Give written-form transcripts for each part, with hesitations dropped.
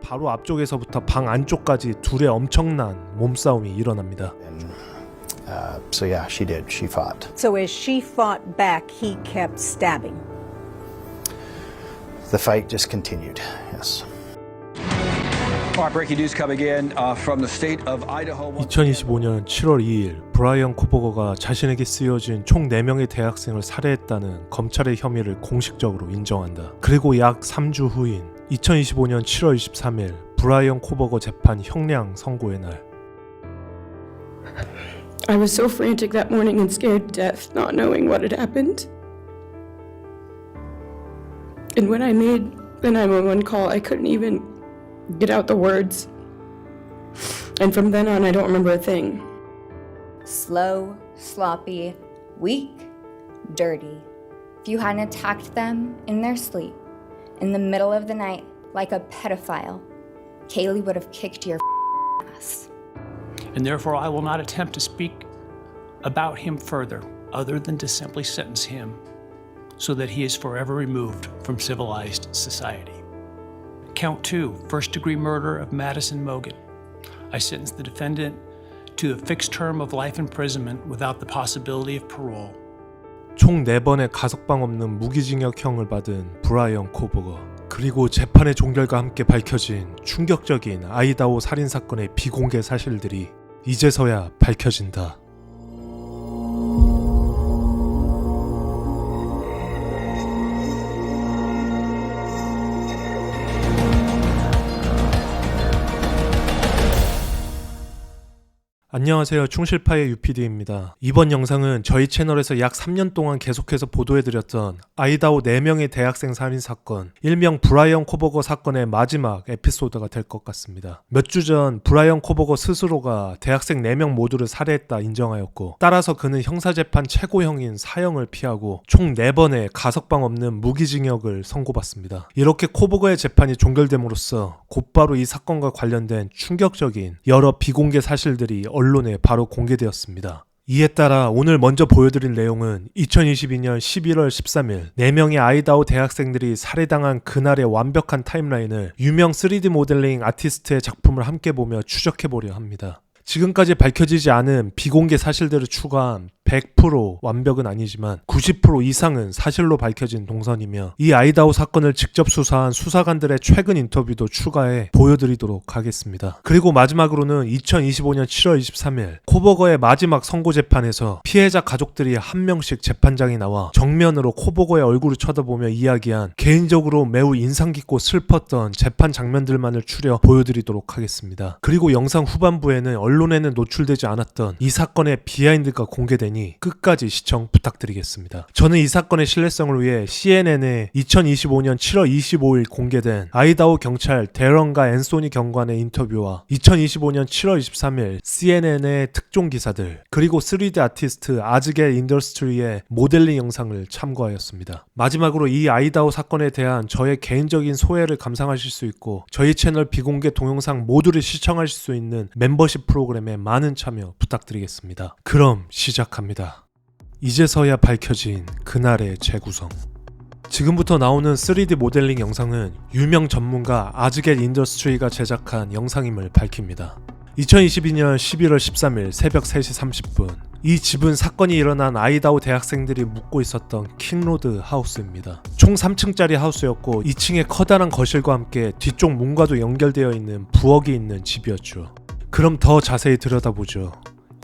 바로 앞쪽에서부터 방 안쪽까지 둘의 엄청난 몸싸움이 일어납니다. So yeah, she did. She fought. So as she fought back, he kept stabbing. The fight just continued. Yes. All right, breaking news coming in from the state of Idaho. 2025년 7월 2일 브라이언 코버거가 자신에게 쓰여진 총 4명의 대학생을 살해했다는 검찰의 혐의를 공식적으로 인정한다. 그리고 약 3주 후인 2025년 7월 23일 브라이언 코버거 재판 형량 선고의 날. I was so frantic that morning and scared to death, not knowing what had happened. And when I made the 911 call, I couldn't even get out the words. And from then on, I don't remember a thing. Slow, sloppy, weak, dirty. If you hadn't attacked them in their sleep, in the middle of the night, like a pedophile, Kaylee would have kicked your ass. And therefore I will not attempt to speak about him further, other than to simply sentence him so that he is forever removed from civilized society. Count 2, first-degree murder of Madison Mogan. I sentence the defendant to a fixed term of life imprisonment without the possibility of parole. 총 4번의 가석방 없는 무기징역형을 받은 브라이언 코버거. 그리고 재판의 종결과 함께 밝혀진 충격적인 아이다호 살인사건의 비공개 사실들이 이제서야 밝혀진다. 안녕하세요. 충실파의 UPD입니다. 이번 영상은 저희 채널에서 약 3년 동안 계속해서 보도해드렸던 아이다호 4명의 대학생 살인사건, 일명 브라이언 코버거 사건의 마지막 에피소드가 될 것 같습니다. 몇 주 전 브라이언 코버거 스스로가 대학생 4명 모두를 살해했다 인정하였고, 따라서 그는 형사재판 최고형인 사형을 피하고 총 4번의 가석방 없는 무기징역을 선고받습니다. 이렇게 코버거의 재판이 종결됨으로써 곧바로 이 사건과 관련된 충격적인 여러 비공개 사실들이 언론에 바로 공개되었습니다. 이에 따라 오늘 먼저 보여드릴 내용은 2022년 11월 13일 4명의 아이다호 대학생들이 살해당한 그날의 완벽한 타임라인을 유명 3D 모델링 아티스트의 작품을 함께 보며 추적해보려 합니다. 지금까지 밝혀지지 않은 비공개 사실들을 추가한 100% 완벽은 아니지만 90% 이상은 사실로 밝혀진 동선이며, 이 아이다호 사건을 직접 수사한 수사관들의 최근 인터뷰도 추가해 보여드리도록 하겠습니다. 그리고 마지막으로는 2025년 7월 23일 코버거의 마지막 선고 재판에서 피해자 가족들이 한 명씩 재판장에 나와 정면으로 코버거의 얼굴을 쳐다보며 이야기한 개인적으로 매우 인상 깊고 슬펐던 재판 장면들만을 추려 보여드리도록 하겠습니다. 그리고 영상 후반부에는 언론에는 노출되지 않았던 이 사건의 비하인드가 공개되니 끝까지 시청 부탁드리겠습니다. 저는 이 사건의 신뢰성을 위해 CNN의 2025년 7월 25일 공개된 아이다호 경찰 딜런과 앤소니 경관의 인터뷰와 2025년 7월 23일 CNN의 특종 기사들, 그리고 3D 아티스트 아즈겔 인더스트리의 모델링 영상을 참고하였습니다. 마지막으로 이 아이다호 사건에 대한 저의 개인적인 소회를 감상하실 수 있고, 저희 채널 비공개 동영상 모두를 시청하실 수 있는 멤버십 프로그램에 많은 참여 부탁드리겠습니다. 그럼 시작합니다. 이제서야 밝혀진 그날의 재구성. 지금부터 나오는 3D 모델링 영상은 유명 전문가 아즈겔 인더스트리가 제작한 영상임을 밝힙니다. 2022년 11월 13일 새벽 3시 30분 이 집은 사건이 일어난 아이다호 대학생들이 묵고 있었던 킹로드 하우스입니다. 총 3층짜리 하우스였고 2층에 커다란 거실과 함께 뒤쪽 문과도 연결되어 있는 부엌이 있는 집이었죠. 그럼 더 자세히 들여다보죠.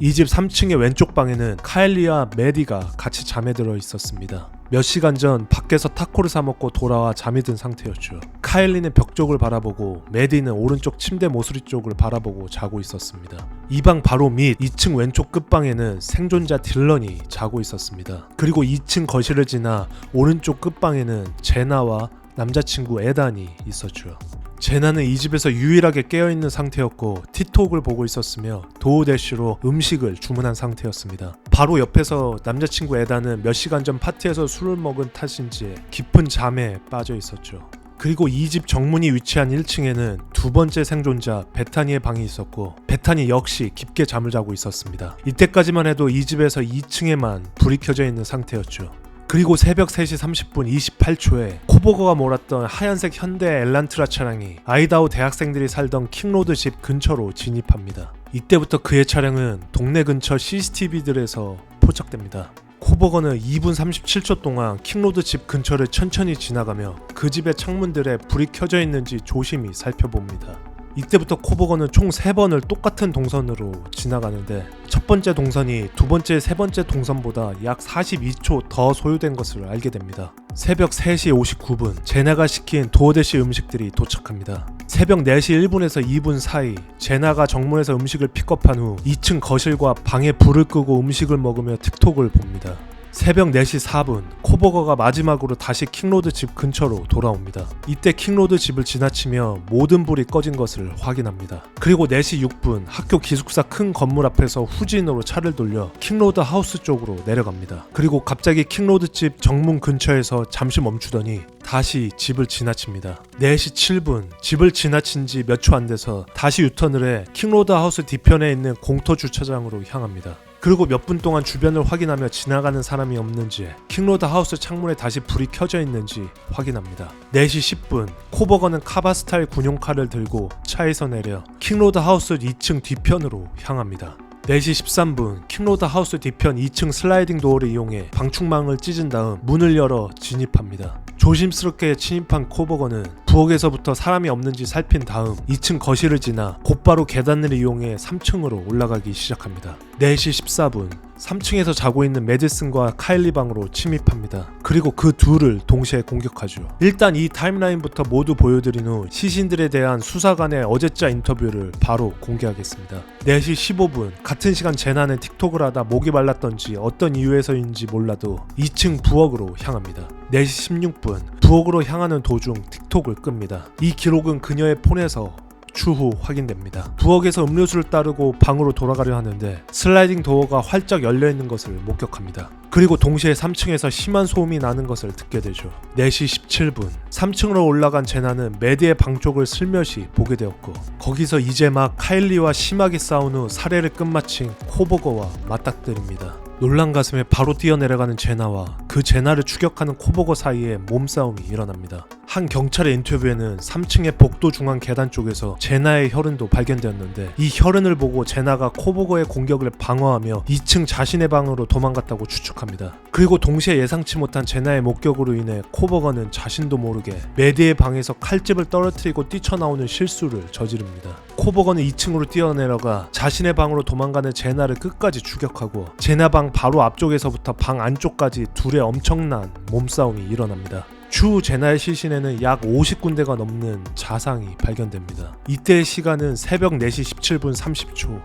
이 집 3층의 왼쪽 방에는 카일리와 메디가 같이 잠에 들어 있었습니다. 몇 시간 전 밖에서 타코를 사 먹고 돌아와 잠이 든 상태였죠. 카일리는 벽 쪽을 바라보고 메디는 오른쪽 침대 모서리 쪽을 바라보고 자고 있었습니다. 이 방 바로 밑 2층 왼쪽 끝방에는 생존자 딜런이 자고 있었습니다. 그리고 2층 거실을 지나 오른쪽 끝방에는 제나와 남자친구 에단이 있었죠. 제나는 이 집에서 유일하게 깨어있는 상태였고 틱톡을 보고 있었으며 도우대쉬로 음식을 주문한 상태였습니다. 바로 옆에서 남자친구 에단은 몇 시간 전 파티에서 술을 먹은 탓인지 깊은 잠에 빠져 있었죠. 그리고 이 집 정문이 위치한 1층에는 두 번째 생존자 베타니의 방이 있었고, 베타니 역시 깊게 잠을 자고 있었습니다. 이때까지만 해도 이 집에서 2층에만 불이 켜져 있는 상태였죠. 그리고 새벽 3시 30분 28초에 코버거가 몰았던 하얀색 현대 엘란트라 차량이 아이다호 대학생들이 살던 킹로드 집 근처로 진입합니다. 이때부터 그의 차량은 동네 근처 CCTV들에서 포착됩니다. 코버거는 2분 37초 동안 킹로드 집 근처를 천천히 지나가며 그 집의 창문들에 불이 켜져 있는지 조심히 살펴봅니다. 이때부터 코버거는 총 3번을 똑같은 동선으로 지나가는데 첫 번째 동선이 두 번째, 세 번째 동선보다 약 42초 더 소요된 것을 알게 됩니다. 새벽 3시 59분 제나가 시킨 도어대시 음식들이 도착합니다. 새벽 4시 1분에서 2분 사이 제나가 정문에서 음식을 픽업한 후 2층 거실과 방에 불을 끄고 음식을 먹으며 틱톡을 봅니다. 새벽 4시 4분 코버거가 마지막으로 다시 킹로드 집 근처로 돌아옵니다. 이때 킹로드 집을 지나치며 모든 불이 꺼진 것을 확인합니다. 그리고 4시 6분 학교 기숙사 큰 건물 앞에서 후진으로 차를 돌려 킹로드 하우스 쪽으로 내려갑니다. 그리고 갑자기 킹로드 집 정문 근처에서 잠시 멈추더니 다시 집을 지나칩니다. 4시 7분 집을 지나친 지 몇 초 안 돼서 다시 유턴을 해 킹로드 하우스 뒤편에 있는 공터 주차장으로 향합니다. 그리고 몇 분 동안 주변을 확인하며 지나가는 사람이 없는지 킹로드 하우스 창문에 다시 불이 켜져 있는지 확인합니다. 4시 10분 코버거는 카바 스타일 군용칼을 들고 차에서 내려 킹로드 하우스 2층 뒤편으로 향합니다. 4시 13분 킹로드 하우스 뒤편 2층 슬라이딩 도어를 이용해 방충망을 찢은 다음 문을 열어 진입합니다. 조심스럽게 침입한 코버거는 부엌에서부터 사람이 없는지 살핀 다음 2층 거실을 지나 곧바로 계단을 이용해 3층으로 올라가기 시작합니다. 4시 14분 3층에서 자고 있는 매디슨과 카일리 방으로 침입합니다. 그리고 그 둘을 동시에 공격하죠. 일단 이 타임라인부터 모두 보여드린 후 시신들에 대한 수사관의 어제자 인터뷰를 바로 공개하겠습니다. 4시 15분 같은 시간 제나는 틱톡을 하다 목이 말랐던지 어떤 이유에서인지 몰라도 2층 부엌으로 향합니다. 4시 16분 부엌으로 향하는 도중 틱톡을 끕니다. 이 기록은 그녀의 폰에서 추후 확인됩니다. 부엌에서 음료수를 따르고 방으로 돌아가려 하는데 슬라이딩 도어가 활짝 열려있는 것을 목격합니다. 그리고 동시에 3층에서 심한 소음이 나는 것을 듣게 되죠. 4시 17분 3층으로 올라간 제나는 매드의 방 쪽을 슬며시 보게 되었고 거기서 이제 막 카일리와 심하게 싸운 후 살해를 끝마친 코버거와 맞닥뜨립니다. 놀란 가슴에 바로 뛰어내려가는 제나와 그 제나를 추격하는 코버거 사이에 몸싸움이 일어납니다. 한 경찰의 인터뷰에는 3층의 복도 중앙 계단 쪽에서 제나의 혈흔도 발견되었는데 이 혈흔을 보고 제나가 코버거의 공격을 방어하며 2층 자신의 방으로 도망갔다고 추측합니다. 그리고 동시에 예상치 못한 제나의 목격으로 인해 코버거는 자신도 모르게 매드의 방에서 칼집을 떨어뜨리고 뛰쳐나오는 실수를 저지릅니다. 코버거는 2층으로 뛰어내려가 자신의 방으로 도망가는 제나를 끝까지 추격하고 제나 방 바로 앞쪽에서부터 방 안쪽까지 둘의 엄청난 몸싸움이 일어납니다. 추후 제나의 시신에는 약 50군데가 넘는 자상이 발견됩니다. 이때의 시간은 새벽 4시 17분 30초.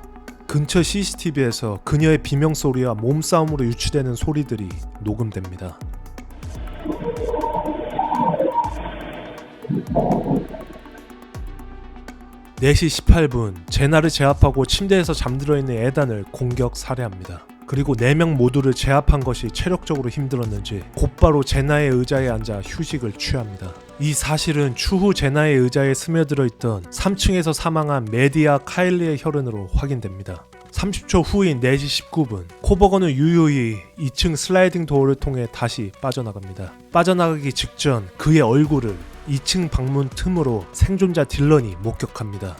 근처 CCTV에서 그녀의 비명소리와 몸싸움으로 유추되는 소리들이 녹음됩니다. 4시 18분 제나를 제압하고 침대에서 잠들어 있는 에단을 공격 살해합니다. 그리고 4명 모두를 제압한 것이 체력적으로 힘들었는지 곧바로 제나의 의자에 앉아 휴식을 취합니다. 이 사실은 추후 제나의 의자에 스며들어 있던 3층에서 사망한 메디와 카일리의 혈흔으로 확인됩니다. 30초 후인 4시 19분 코버거는 유유히 2층 슬라이딩 도어를 통해 다시 빠져나갑니다. 빠져나가기 직전 그의 얼굴을 2층 방문 틈으로 생존자 딜런이 목격합니다.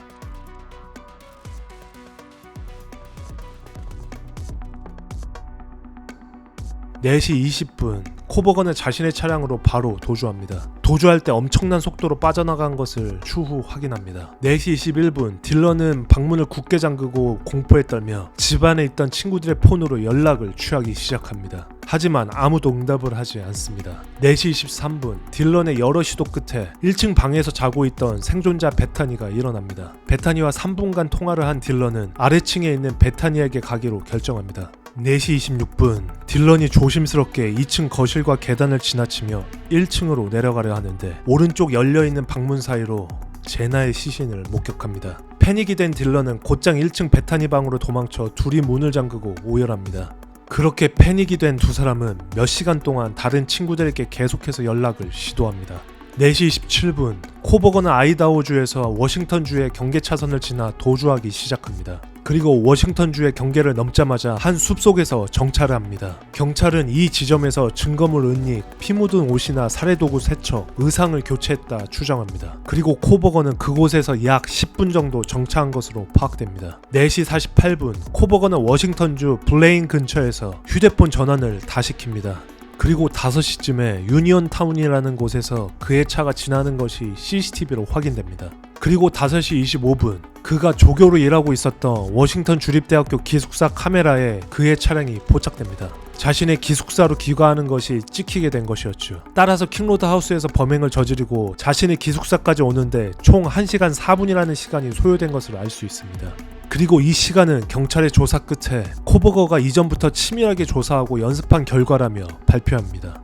(4시 20분) 코버거는 자신의 차량으로 바로 도주합니다. 도주할 때 엄청난 속도로 빠져나간 것을 추후 확인합니다. 4시 21분 딜런은 방문을 굳게 잠그고 공포에 떨며 집안에 있던 친구들의 폰으로 연락을 취하기 시작합니다. 하지만 아무도 응답을 하지 않습니다. 4시 23분 딜런의 여러 시도 끝에 1층 방에서 자고 있던 생존자 베타니가 일어납니다. 베타니와 3분간 통화를 한 딜런은 아래층에 있는 베타니에게 가기로 결정합니다. 4시 26분 딜런이 조심스럽게 2층 거실과 계단을 지나치며 1층으로 내려가려 하는데 오른쪽 열려있는 방문 사이로 제나의 시신을 목격합니다. 패닉이 된 딜런은 곧장 1층 베타니 방으로 도망쳐 둘이 문을 잠그고 오열합니다. 그렇게 패닉이 된 두 사람은 몇 시간 동안 다른 친구들에게 계속해서 연락을 시도합니다. 4시 27분 코버거는 아이다호주에서 워싱턴주의 경계 차선을 지나 도주하기 시작합니다. 그리고 워싱턴주의 경계를 넘자마자 한 숲속에서 정찰을 합니다. 경찰은 이 지점에서 증거물 은닉, 피 묻은 옷이나 살해도구 세척, 의상을 교체했다 추정합니다. 그리고 코버거는 그곳에서 약 10분 정도 정차한 것으로 파악됩니다. 4시 48분 코버거는 워싱턴주 블레인 근처에서 휴대폰 전원을 다시 킵니다. 그리고 5시쯤에 유니온타운이라는 곳에서 그의 차가 지나는 것이 CCTV로 확인됩니다. 그리고 5시 25분 그가 조교로 일하고 있었던 워싱턴 주립대학교 기숙사 카메라에 그의 차량이 포착됩니다. 자신의 기숙사로 귀가하는 것이 찍히게 된 것이었죠. 따라서 킹로드 하우스에서 범행을 저지르고 자신의 기숙사까지 오는데 총 1시간 4분이라는 시간이 소요된 것을 알 수 있습니다. 그리고 이 시간은 경찰의 조사 끝에 코버거가 이전부터 치밀하게 조사하고 연습한 결과라며 발표합니다.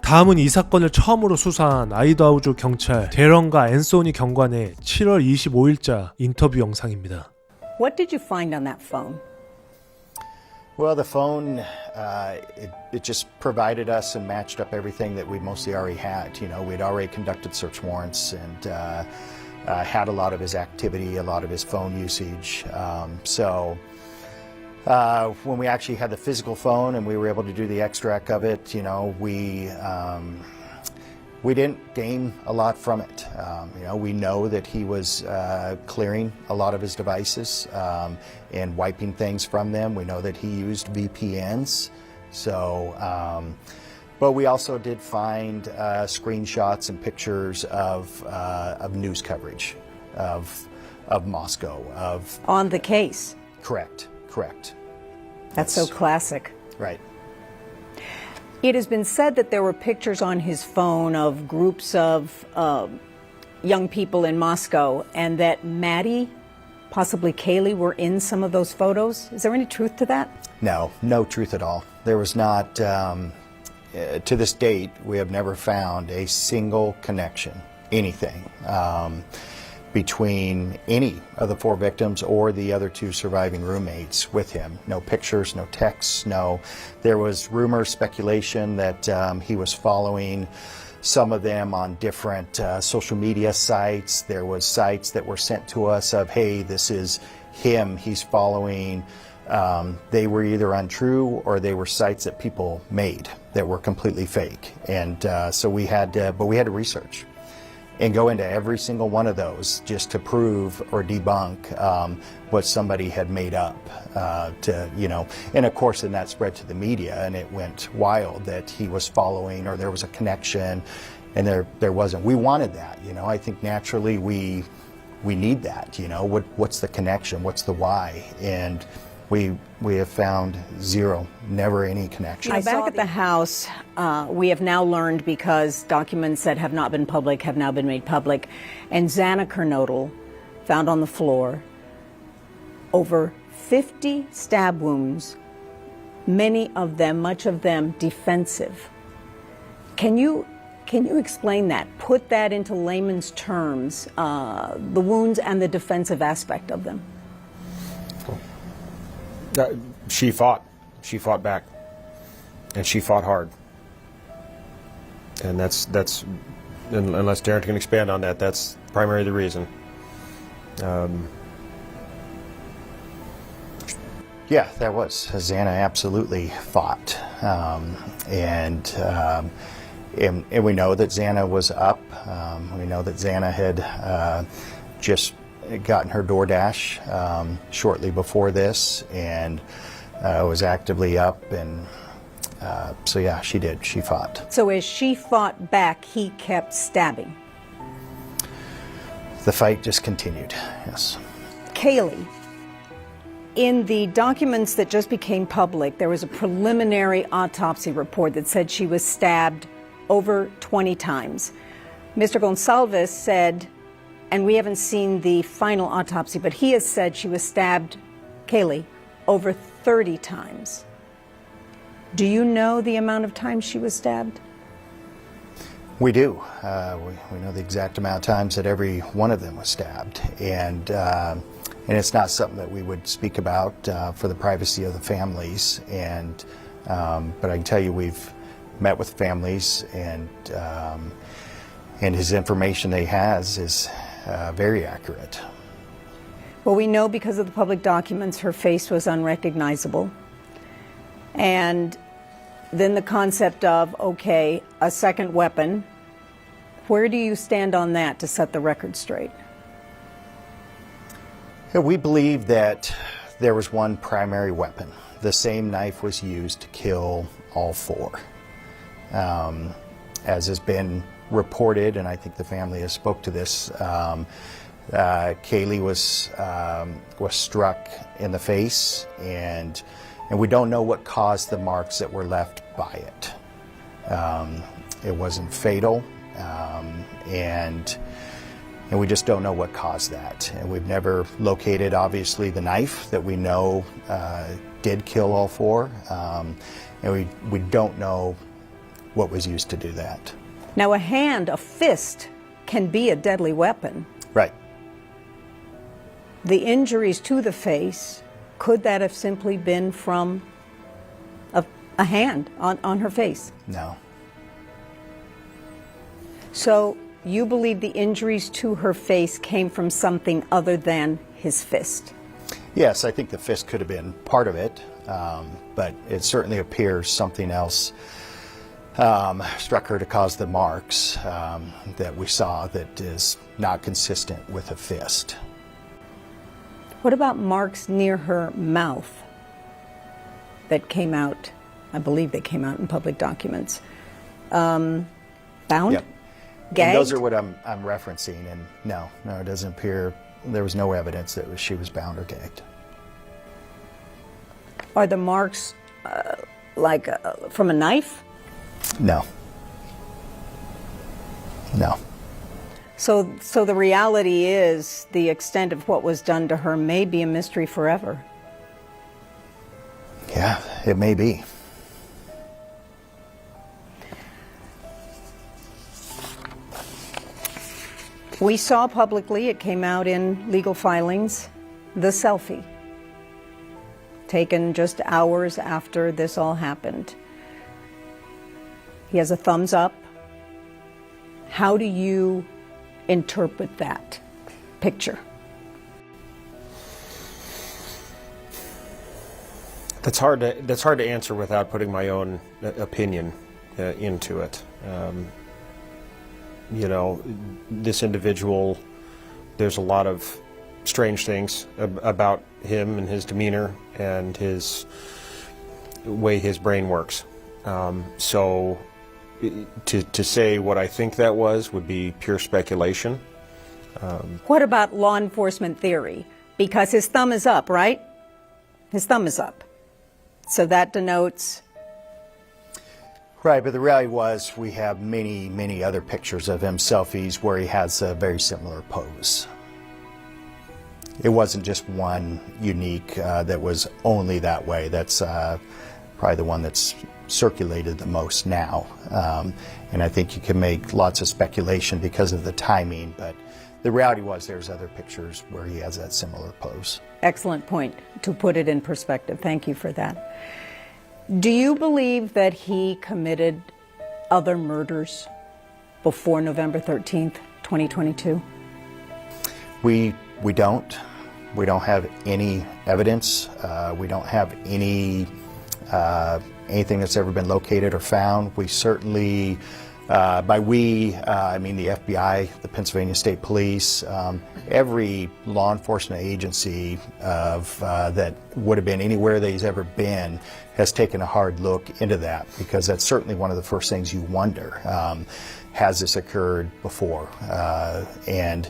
다음은 이 사건을 처음으로 수사한 아이다호주 경찰 딜런과 앤소니 경관의 7월 25일자 인터뷰 영상입니다. What did you find on that phone? Well, the phone, it just provided us and matched up everything that we mostly already had. You know, we'd already conducted search warrants and had a lot of his activity, a lot of his phone usage. When we actually had the physical phone and we were able to do the extract of it, you know, we didn't gain a lot from it. You know, we know that he was clearing a lot of his devices and wiping things from them. We know that he used VPNs. But we also did find screenshots and pictures of news coverage of Moscow. On the case. Correct. That's so classic. Right. It has been said that there were pictures on his phone of groups of young people in Moscow and that Maddie, possibly Kaylee, were in some of those photos. Is there any truth to that? No truth at all. There was not, to this date, we have never found a single connection, anything, between any of the 4 victims or the other 2 surviving roommates with him. No pictures, no texts, there was rumor, speculation that he was following some of them on different social media sites. There was sites that were sent to us of, hey, this is him, he's following. They were either untrue or they were sites that people made that were completely fake. And so we had to research and go into every single one of those just to prove or debunk what somebody had made up and of course then that spread to the media and it went wild that he was following or there was a connection and there wasn't. We wanted that, I think naturally we need that, what's the connection, what's the why, and we have found zero, never any connection. Back at the house, we have now learned because documents that have not been public have now been made public, and Xana Kernodle found on the floor over 50 stab wounds, many of them, much of them defensive. Can you explain that? Put that into layman's terms, the wounds and the defensive aspect of them. She fought back, and she fought hard, and that's unless Darren can expand on that, that's primarily the reason. Yeah, that was. Xana absolutely fought, and we know that Xana was up. We know that Xana had just gotten her DoorDash shortly before this and was actively up, and so yeah, she did. She fought. So as she fought back, he kept stabbing. The fight just continued, yes. Kaylee, in the documents that just became public, there was a preliminary autopsy report that said she was stabbed over 20 times. Mr. Gonsalves said, and we haven't seen the final autopsy, but he has said she was stabbed, Kaylee, over 30 times. Do you know the amount of times she was stabbed? We do. We know the exact amount of times that every one of them was stabbed, and it's not something that we would speak about for the privacy of the families. But I can tell you, we've met with families, and his information that he has is very accurate. Well, we know because of the public documents her face was unrecognizable. And then the concept of, okay, a second weapon. Where do you stand on that to set the record straight? Yeah, we believe that there was one primary weapon. The same knife was used to kill all four. As has been reported, and I think the family has spoke to this, Kaylee was struck in the face, and we don't know what caused the marks that were left by it. It wasn't fatal, and we just don't know what caused that. And we've never located, obviously, the knife that we know did kill all four, and we don't know what was used to do that. Now, a hand, a fist, can be a deadly weapon. Right. The injuries to the face, could that have simply been from a hand on her face? No. So you believe the injuries to her face came from something other than his fist? Yes, I think the fist could have been part of it, but it certainly appears something else struck her to cause the marks that we saw that is not consistent with a fist. What about marks near her mouth that came out? I believe they came out in public documents. Bound? Yep. Gagged? And those are what I'm referencing, and no, it doesn't appear, there was no evidence that she was bound or gagged. Are the marks from a knife? No. No. So the reality is the extent of what was done to her may be a mystery forever. Yeah, it may be. We saw publicly, it came out in legal filings, the selfie, taken just hours after this all happened. He has a thumbs up. How do you interpret that picture? That's hard to answer without putting my own opinion into it. You know, this individual, there's a lot of strange things about him and his demeanor and his way his brain works. So to say what I think that was would be pure speculation. What about law enforcement theory? Because his thumb is up, right? His thumb is up. So that denotes... Right, but the reality was we have many, many other pictures of him, selfies, where he has a very similar pose. It wasn't just one unique that was only that way. That's probably the one that's circulated the most now. And I think you can make lots of speculation because of the timing, but the reality was there's other pictures where he has that similar pose. Excellent point to put it in perspective. Thank you for that. Do you believe that he committed other murders before November 13th, 2022? We don't. We don't have any evidence. We don't have anything that's ever been located or found. We certainly, by we, I mean the FBI, the Pennsylvania State Police, every law enforcement agency that would have been anywhere that he's ever been has taken a hard look into that, because that's certainly one of the first things you wonder. Has this occurred before? And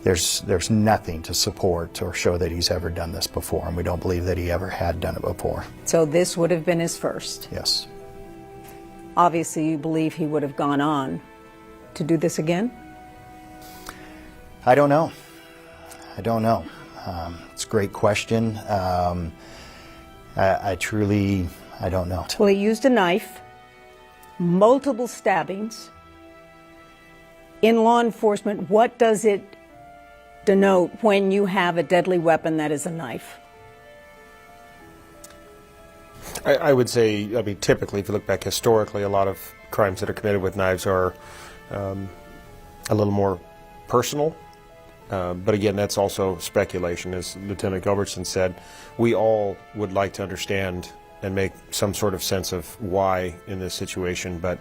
there's nothing to support or show that he's ever done this before, and we don't believe that he ever had done it before. So this would have been his first? Yes. Obviously, you believe he would have gone on to do this again? I don't know. It's a great question. I don't know. Well, he used a knife, multiple stabbings. In law enforcement, what does it denote when you have a deadly weapon that is a knife? I would say, I mean, typically, if you look back historically, a lot of crimes that are committed with knives are a little more personal But again, that's also speculation. As Lieutenant Gilbertson said, we all would like to understand and make some sort of sense of why in this situation, but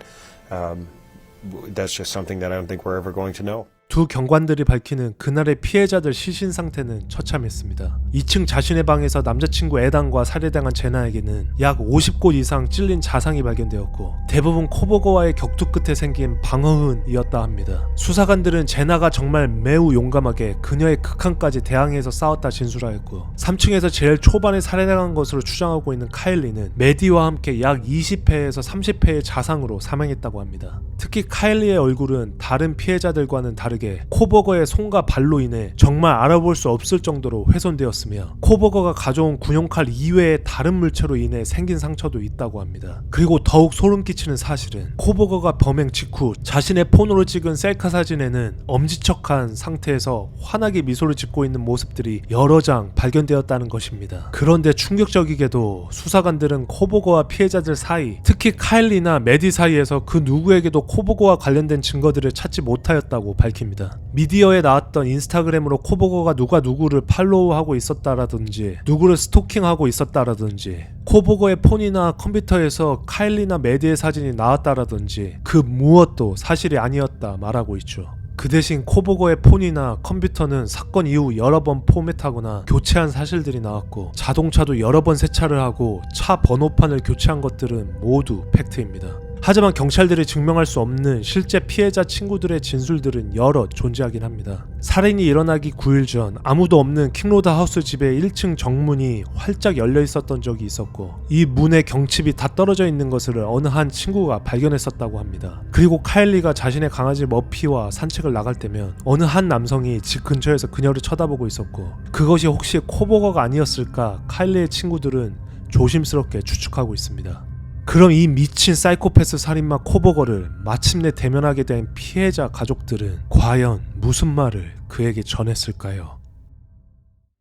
that's just something that I don't think we're ever going to know. 두 경관들이 밝히는 그날의 피해자들 시신 상태는 처참했습니다. 2층 자신의 방에서 남자친구 에단과 살해당한 제나에게는 약 50곳 이상 찔린 자상이 발견되었고 대부분 코버거와의 격투 끝에 생긴 방어흔이었다 합니다. 수사관들은 제나가 정말 매우 용감하게 그녀의 극한까지 대항해서 싸웠다 진술하였고 3층에서 제일 초반에 살해당한 것으로 추정하고 있는 카일리는 메디와 함께 약 20회에서 30회의 자상으로 사망했다고 합니다. 특히 카일리의 얼굴은 다른 피해자들과는 다르게 코버거의 손과 발로 인해 정말 알아볼 수 없을 정도로 훼손되었으며 코버거가 가져온 군용칼 이외의 다른 물체로 인해 생긴 상처도 있다고 합니다. 그리고 더욱 소름 끼치는 사실은 코버거가 범행 직후 자신의 폰으로 찍은 셀카 사진에는 엄지척한 상태에서 환하게 미소를 짓고 있는 모습들이 여러 장 발견되었다는 것입니다. 그런데 충격적이게도 수사관들은 코버거와 피해자들 사이, 특히 카일리나 메디 사이에서 그 누구에게도 코버거와 관련된 증거들을 찾지 못하였다고 밝힙니다. 미디어에 나왔던 인스타그램으로 코버거가 누가 누구를 팔로우하고 있었다라든지 누구를 스토킹하고 있었다라든지 코버거의 폰이나 컴퓨터에서 카일리나 메디의 사진이 나왔다라든지 그 무엇도 사실이 아니었다 말하고 있죠. 그 대신 코버거의 폰이나 컴퓨터는 사건 이후 여러 번 포맷하거나 교체한 사실들이 나왔고 자동차도 여러 번 세차를 하고 차 번호판을 교체한 것들은 모두 팩트입니다. 하지만 경찰들이 증명할 수 없는 실제 피해자 친구들의 진술들은 여러 존재하긴 합니다. 살인이 일어나기 9일 전 아무도 없는 킹로드 하우스 집의 1층 정문이 활짝 열려 있었던 적이 있었고 이 문의 경칩이 다 떨어져 있는 것을 어느 한 친구가 발견했었다고 합니다. 그리고 카일리가 자신의 강아지 머피와 산책을 나갈 때면 어느 한 남성이 집 근처에서 그녀를 쳐다보고 있었고 그것이 혹시 코버거가 아니었을까 카일리의 친구들은 조심스럽게 추측하고 있습니다. 그럼 이 미친 사이코패스 살인마 코버거를 마침내 대면하게 된 피해자 가족들은 과연 무슨 말을 그에게 전했을까요?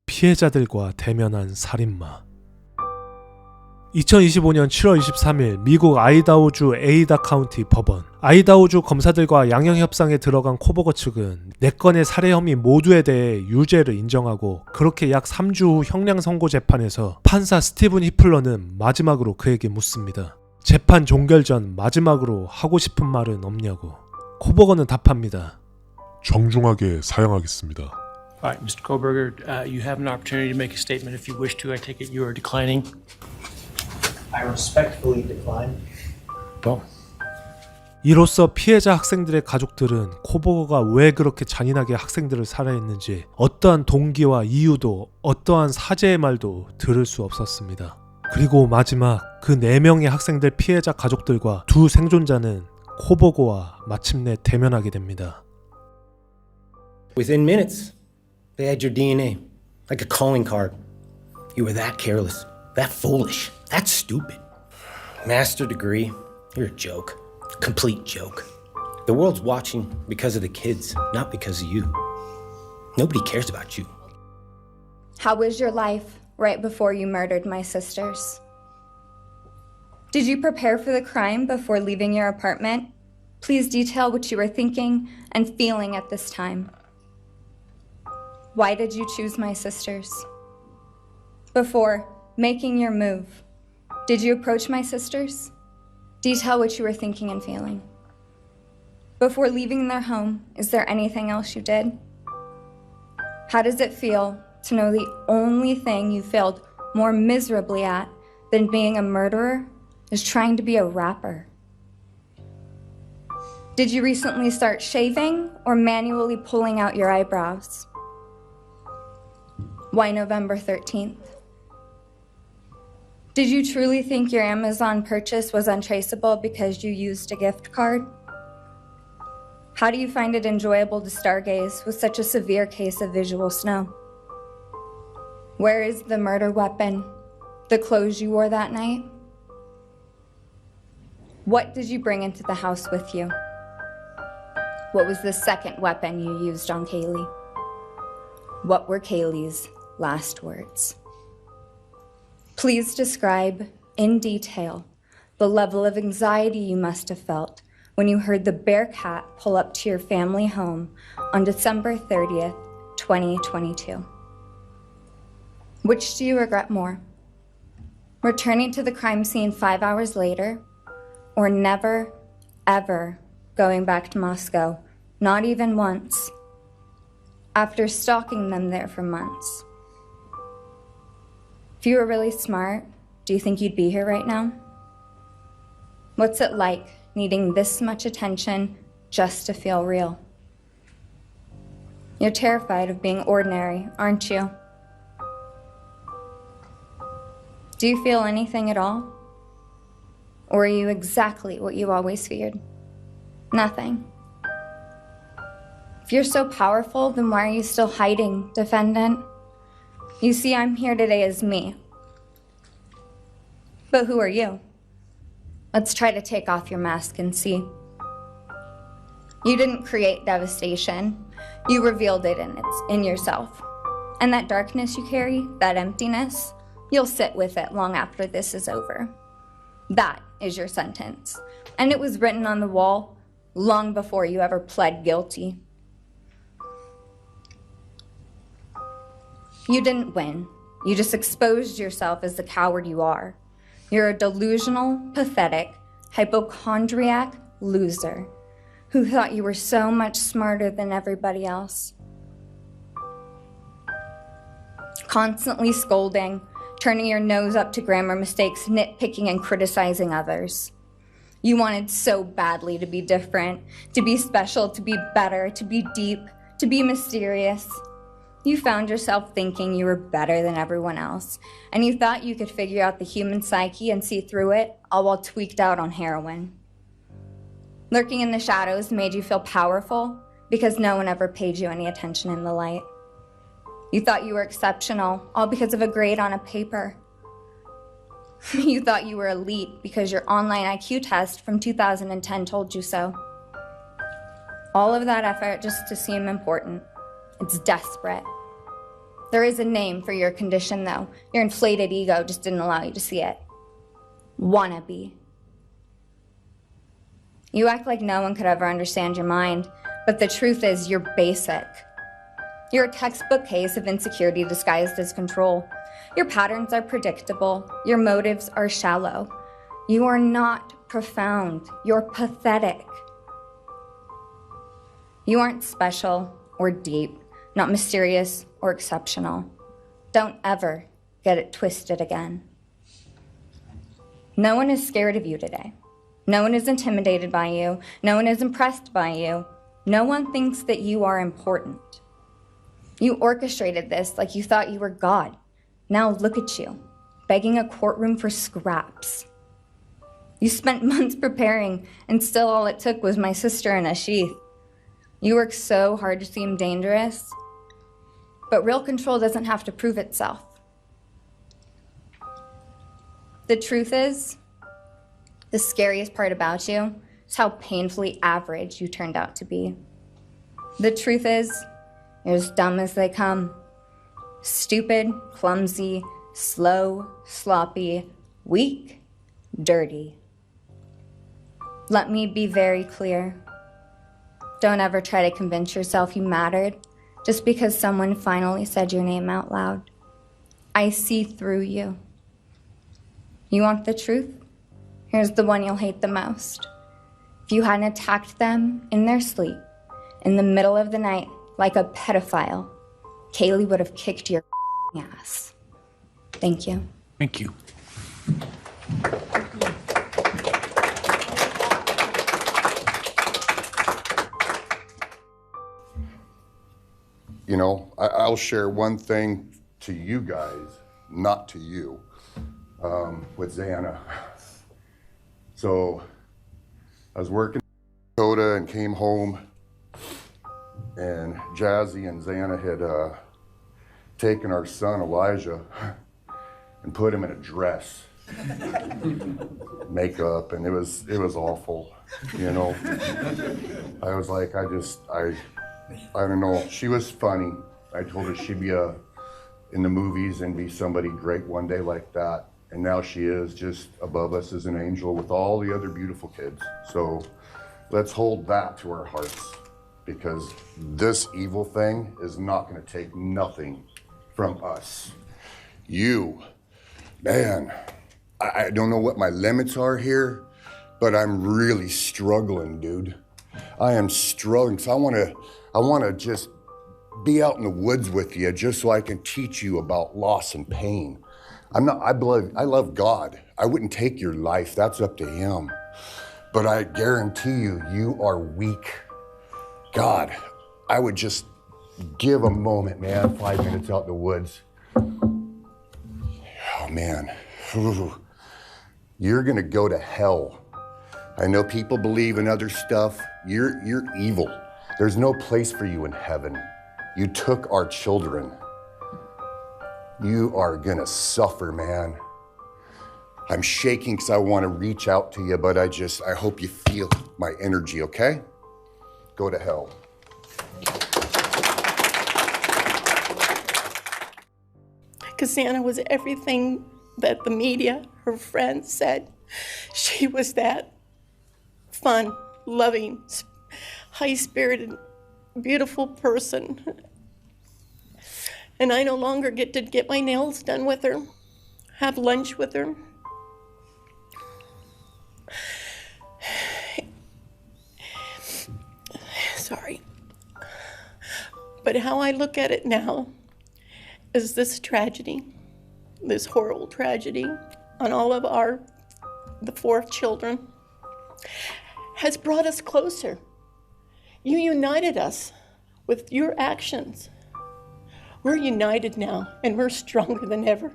피해자들과 대면한 살인마. 2025년 7월 23일 미국 아이다호주 에이다 카운티 법원. 아이다호주 검사들과 양형 협상에 들어간 코버거 측은 4건의 살해 혐의 모두에 대해 유죄를 인정하고 그렇게 약 3주 후 형량 선고 재판에서 판사 스티븐 히플러는 마지막으로 그에게 묻습니다. 재판 종결 전 마지막으로 하고 싶은 말은 없냐고. 코버거는 답합니다. 정중하게 사양하겠습니다. All right, Mr. Koberger, you have an opportunity to make a statement if you wish to. I take it you are declining. I respectfully decline. 이로써 피해자 학생들의 가족들은 코버거가 왜 그렇게 잔인하게 학생들을 살해했는지 어떠한 동기와 이유도 어떠한 사죄의 말도 들을 수 없었습니다. 그리고 마지막 그 4명의 학생들 피해자 가족들과 두 생존자는 코버거와 마침내 대면하게 됩니다. Within minutes, they had your DNA, like a calling card. You were that careless, that foolish, that stupid. Master degree, you're a joke. Complete joke. The world's watching because of the kids, not because of you. Nobody cares about you. How was your life right before you murdered my sisters? Did you prepare for the crime before leaving your apartment? Please detail what you were thinking and feeling at this time. Why did you choose my sisters? Before making your move, did you approach my sisters? Detail what you were thinking and feeling. Before leaving their home, is there anything else you did? How does it feel to know the only thing you failed more miserably at than being a murderer is trying to be a rapper? Did you recently start shaving or manually pulling out your eyebrows? Why November 13th? Did you truly think your Amazon purchase was untraceable because you used a gift card? How do you find it enjoyable to stargaze with such a severe case of visual snow? Where is the murder weapon? The clothes you wore that night? What did you bring into the house with you? What was the second weapon you used on Kaylee? What were Kaylee's last words? Please describe in detail the level of anxiety you must have felt when you heard the Bearcat pull up to your family home on December 30th, 2022. Which do you regret more? Returning to the crime scene 5 hours later, or never, ever going back to Moscow, not even once, after stalking them there for months? If you were really smart, do you think you'd be here right now? What's it like needing this much attention just to feel real? You're terrified of being ordinary, aren't you? Do you feel anything at all? Or are you exactly what you always feared? Nothing. If you're so powerful, then why are you still hiding, defendant? You see, I'm here today as me. But who are you? Let's try to take off your mask and see. You didn't create devastation. You revealed it in yourself. And that darkness you carry, that emptiness, you'll sit with it long after this is over. That is your sentence. And it was written on the wall long before you ever pled guilty. You didn't win. You just exposed yourself as the coward you are. You're a delusional, pathetic, hypochondriac loser who thought you were so much smarter than everybody else. Constantly scolding, turning your nose up to grammar mistakes, nitpicking and criticizing others. You wanted so badly to be different, to be special, to be better, to be deep, to be mysterious. You found yourself thinking you were better than everyone else, and you thought you could figure out the human psyche and see through it, all while tweaked out on heroin. Lurking in the shadows made you feel powerful because no one ever paid you any attention in the light. You thought you were exceptional, all because of a grade on a paper. You thought you were elite because your online IQ test from 2010 told you so. All of that effort just to seem important. It's desperate. There is a name for your condition, though. Your inflated ego just didn't allow you to see it. Wannabe. You act like no one could ever understand your mind, but the truth is you're basic. You're a textbook case of insecurity disguised as control. Your patterns are predictable. Your motives are shallow. You are not profound. You're pathetic. You aren't special or deep, not mysterious or exceptional. Don't ever get it twisted again. No one is scared of you today. No one is intimidated by you. No one is impressed by you. No one thinks that you are important. You orchestrated this like you thought you were God. Now look at you, begging a courtroom for scraps. You spent months preparing, and still all it took was my sister in a sheath. You work so hard to seem dangerous, but real control doesn't have to prove itself. The truth is, the scariest part about you is how painfully average you turned out to be. The truth is, you're as dumb as they come. Stupid, clumsy, slow, sloppy, weak, dirty. Let me be very clear. Don't ever try to convince yourself you mattered just because someone finally said your name out loud. I see through you. You want the truth? Here's the one you'll hate the most. If you hadn't attacked them in their sleep, in the middle of the night, like a pedophile, Kaylee would have kicked your ass. Thank you. Thank you. You know, I'll share one thing to you guys, not to you, with Xana. So I was working in Dakota and came home, and Jazzy and Xana had taken our son Elijah and put him in a dress, makeup, and it was awful, you know. I was like, I don't know. She was funny. I told her she'd be in the movies and be somebody great one day like that. And now she is just above us as an angel with all the other beautiful kids. So let's hold that to our hearts. because this evil thing is not going to take nothing from us. You, man, I don't know what my limits are here, but I'm really struggling, dude. I am struggling, so I want to just be out in the woods with you just so I can teach you about loss and pain. I love God. I wouldn't take your life, that's up to him. But I guarantee you, you are weak. God, I would just give a moment, man, 5 minutes out in the woods. Oh man, you're gonna go to hell. I know people believe in other stuff. You're evil. There's no place for you in heaven. You took our children. You are gonna suffer, man. I'm shaking because I want to reach out to you, but I hope you feel my energy, okay? Go to hell. Cassandra was everything that the media, her friends said. She was that fun, loving, high-spirited, beautiful person. And I no longer get to get my nails done with her, have lunch with her. Sorry. But how I look at it now is this tragedy, this horrible tragedy on all of the 4 children, has brought us closer. You united us with your actions. We're united now, and we're stronger than ever.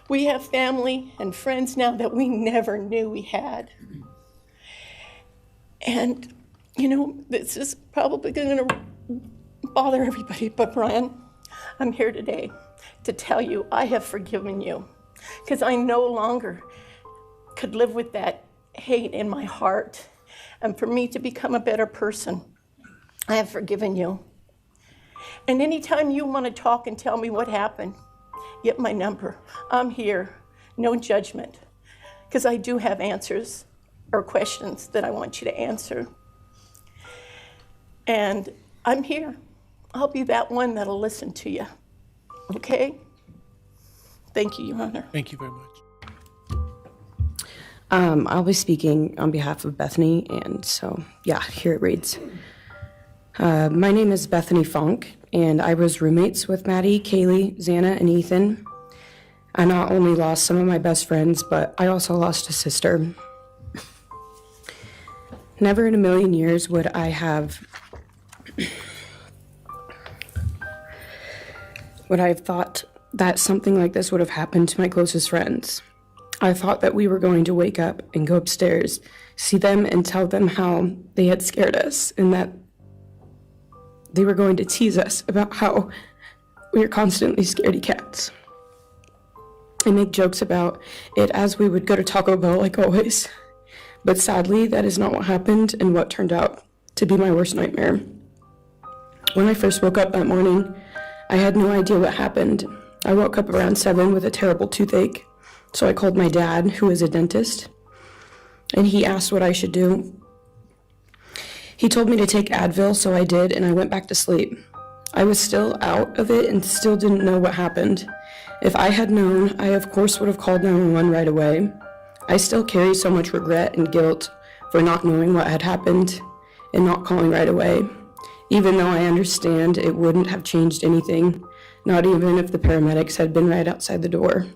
We have family and friends now that we never knew we had. And, you know, this is probably going to bother everybody, but Brian, I'm here today to tell you I have forgiven you, because I no longer could live with that hate in my heart. And for me to become a better person, I have forgiven you. And anytime you want to talk and tell me what happened, get my number. I'm here, no judgment, because I do have answers or questions that I want you to answer. And I'm here. I'll be that one that'll listen to you. Okay? Thank you, Your Honor. Thank you very much. I'll be speaking on behalf of Bethany, and so, yeah, here it reads. My name is Bethany Funk, and I was roommates with Maddie, Kaylee, Xana, and Ethan. I not only lost some of my best friends, but I also lost a sister. Never in a million years would I have thought that something like this would have happened to my closest friends. I thought that we were going to wake up and go upstairs, see them and tell them how they had scared us, and that they were going to tease us about how we were constantly scaredy cats, and make jokes about it as we would go to Taco Bell like always. But sadly, that is not what happened and what turned out to be my worst nightmare. When I first woke up that morning, I had no idea what happened. I woke up around 7 with a terrible toothache, so I called my dad, who is a dentist, and he asked what I should do. He told me to take Advil, so I did, and I went back to sleep. I was still out of it and still didn't know what happened. If I had known, I of course would have called 911 right away. I still carry so much regret and guilt for not knowing what had happened and not calling right away, even though I understand it wouldn't have changed anything, not even if the paramedics had been right outside the door.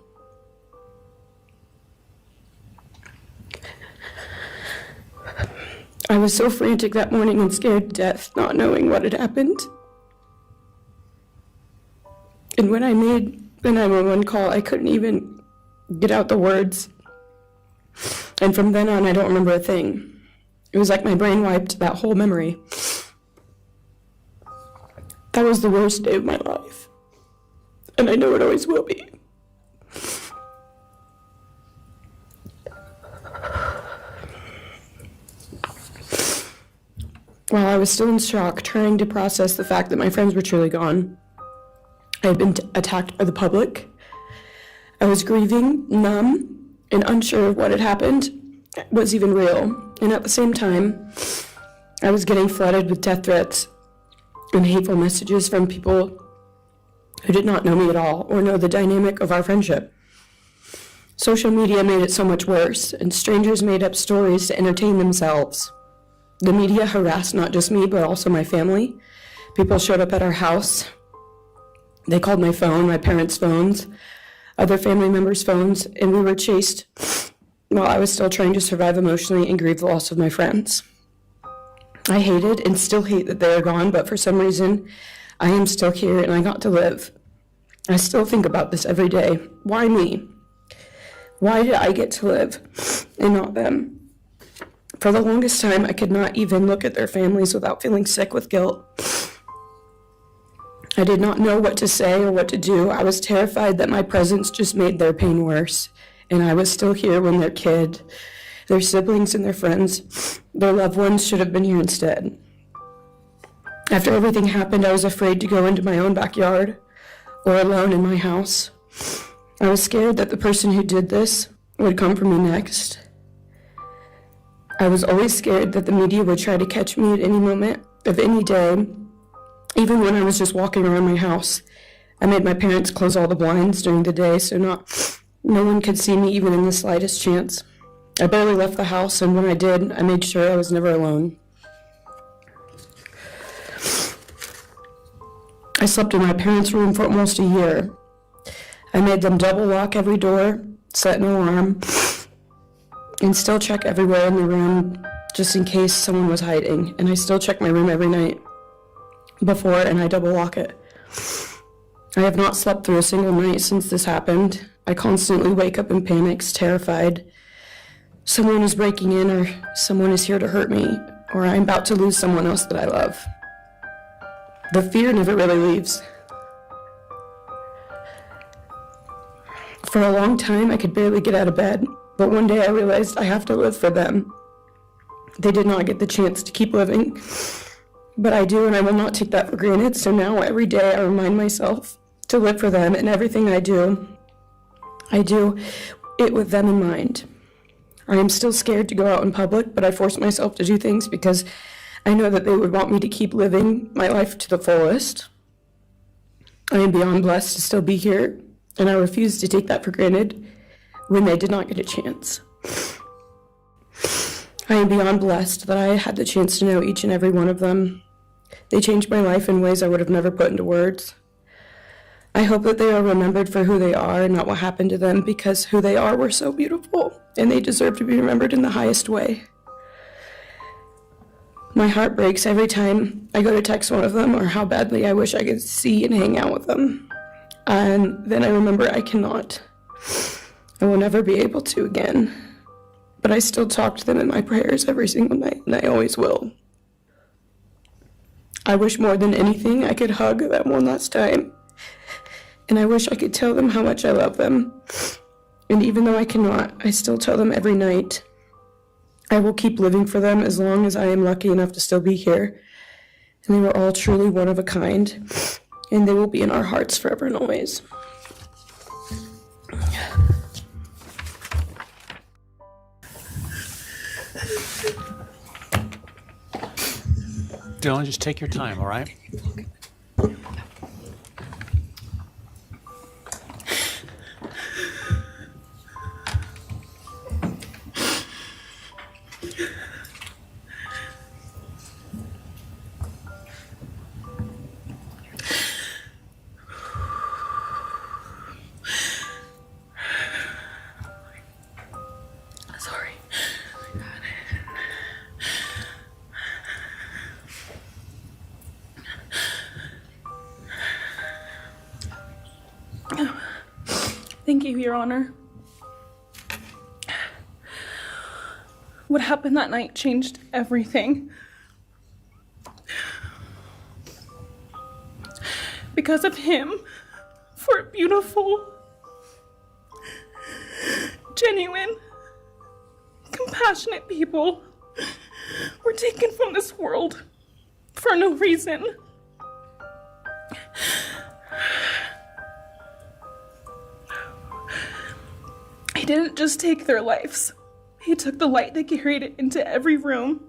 I was so frantic that morning and scared to death, not knowing what had happened. And when I made the 911 call, I couldn't even get out the words. And from then on, I don't remember a thing. It was like my brain wiped that whole memory. That was the worst day of my life. And I know it always will be. While I was still in shock, trying to process the fact that my friends were truly gone, I had been attacked by the public. I was grieving, numb, and unsure of what had happened was even real. And at the same time, I was getting flooded with death threats and hateful messages from people who did not know me at all or know the dynamic of our friendship. Social media made it so much worse, and strangers made up stories to entertain themselves. The media harassed not just me, but also my family. People showed up at our house. They called my phone, my parents' phones, other family members' phones, and we were chased while I was still trying to survive emotionally and grieve the loss of my friends. I hated and still hate that they are gone, but for some reason, I am still here and I got to live. I still think about this every day. Why me? Why did I get to live and not them? For the longest time, I could not even look at their families without feeling sick with guilt. I did not know what to say or what to do. I was terrified that my presence just made their pain worse, and I was still here when their kid, their siblings and their friends, their loved ones should have been here instead. After everything happened, I was afraid to go into my own backyard or alone in my house. I was scared that the person who did this would come for me next. I was always scared that the media would try to catch me at any moment of any day, even when I was just walking around my house. I made my parents close all the blinds during the day so no one could see me even in the slightest chance. I barely left the house, and when I did, I made sure I was never alone. I slept in my parents' room for almost a year. I made them double lock every door, set an alarm, and still check everywhere in the room just in case someone was hiding. And I still check my room every night before, and I double lock it. I have not slept through a single night since this happened. I constantly wake up in panics, terrified. Someone is breaking in, or someone is here to hurt me, or I'm about to lose someone else that I love. The fear never really leaves. For a long time, I could barely get out of bed, but one day I realized I have to live for them. They did not get the chance to keep living, but I do, and I will not take that for granted. So now every day I remind myself to live for them, and everything I do it with them in mind. I am still scared to go out in public, but I force myself to do things because I know that they would want me to keep living my life to the fullest. I am beyond blessed to still be here, and I refuse to take that for granted when they did not get a chance. I am beyond blessed that I had the chance to know each and every one of them. They changed my life in ways I would have never put into words. I hope that they are remembered for who they are and not what happened to them, because who they are were so beautiful, and they deserve to be remembered in the highest way. My heart breaks every time I go to text one of them or how badly I wish I could see and hang out with them. And then I remember I cannot. I will never be able to again. But I still talk to them in my prayers every single night, and I always will. I wish more than anything I could hug them one last time. And I wish I could tell them how much I love them. And even though I cannot, I still tell them every night. I will keep living for them as long as I am lucky enough to still be here. And they were all truly one of a kind. And they will be in our hearts forever and always. Dylan, just take your time, all right? Thank you, Your Honor. What happened that night changed everything. Because of him, 4 beautiful, genuine, compassionate people were taken from this world for no reason. He didn't just take their lives. He took the light that carried it into every room.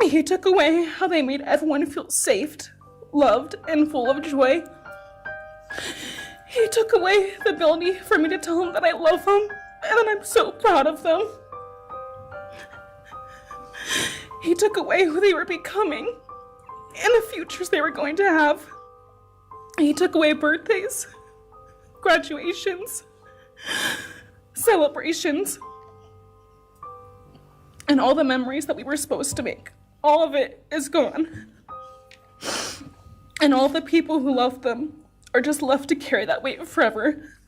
He took away how they made everyone feel safe, loved, and full of joy. He took away the ability for me to tell them that I love them and that I'm so proud of them. He took away who they were becoming and the futures they were going to have. He took away birthdays, graduations, celebrations, and all the memories that we were supposed to make. All of it is gone. And all the people who loved them are just left to carry that weight forever.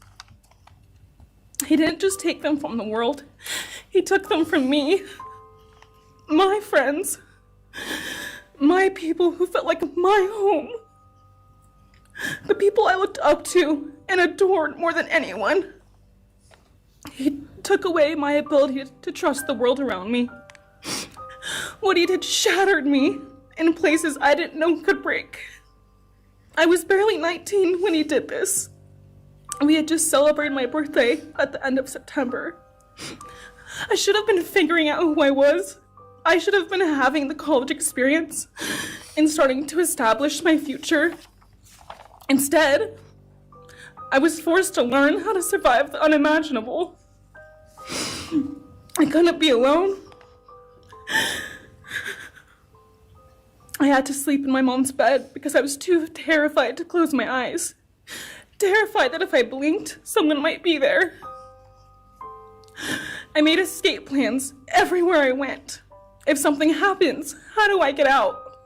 He didn't just take them from the world, he took them from me, my friends, my people who felt like my home, the people I looked up to and adored more than anyone. He took away my ability to trust the world around me. What he did shattered me in places I didn't know could break. I was barely 19 when he did this. We had just celebrated my birthday at the end of September. I should have been figuring out who I was. I should have been having the college experience and starting to establish my future. Instead, I was forced to learn how to survive the unimaginable. I couldn't be alone. I had to sleep in my mom's bed because I was too terrified to close my eyes. Terrified that if I blinked, someone might be there. I made escape plans everywhere I went. If something happens, how do I get out?